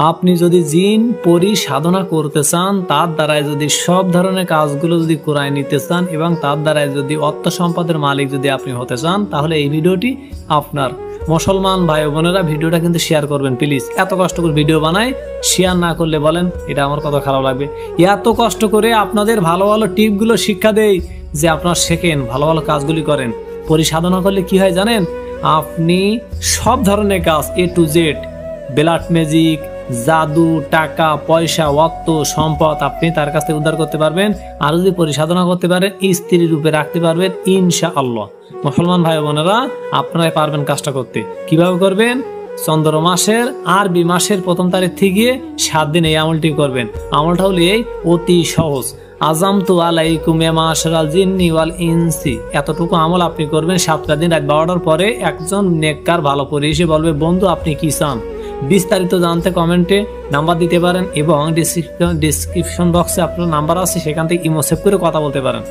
আপনি যদি জিন পরি সাধনা করতে চান, তার দ্বারাই যদি সব ধরনের কাজগুলো যদি করায় নিতে চান এবং তার দ্বারাই যদি অর্থ সম্পদের মালিক যদি আপনি হতে চান, তাহলে এই ভিডিওটি আপনার। মুসলমান ভাই বোনেরা ভিডিওটা কিন্তু শেয়ার করবেন প্লিজ। এত কষ্ট করে ভিডিও বানাই, শেয়ার না করলে বলেন এটা আমার কত খারাপ লাগবে। এত কষ্ট করে আপনাদের ভালো ভালো টিপগুলো শিক্ষা দেই যে আপনারা শেখেন, ভালো ভালো কাজগুলি করেন। পরিসাধনা করলে কি হয় জানেন? আপনি সব ধরনের কাজ A to Z, black magic, জাদু, টাকা পয়সা, অর্থ সম্পদ আপনি তার কাছ থেকে উদ্ধার করতে পারবেন। আর যদি পরিসাধনা করতে পারেন, স্ত্রী রূপে রাখতে পারবেন ইনশাআল্লাহ। মুসলমান ভাই বোনেরা আপনারাই পারবেন কাজটা করতে। কিভাবে করবেন? চন্দ্র মাসের আরবি মাসের 1ম তারিখ থেকে 7 দিন এই আমলটি করবেন। আমলটা হলো এই অতি সহজ। আযামতু আলাইকুম ইয়া মাশারাল জিন্নি ওয়াল ইনসি, এতটুকু আমল আপনি করবেন 7টা দিন রাত 12টার পরে। একজন নেককার ভালো করে এসে বলবে, বন্ধু আপনি কি চান? বিস্তারিত জানতে কমেন্টে নাম্বার দিতে পারেন এবং ডিসক্রিপশন বক্সে আপনার নাম্বার আছে, সেখান থেকে ইমো সেভ করে কথা বলতে পারেন।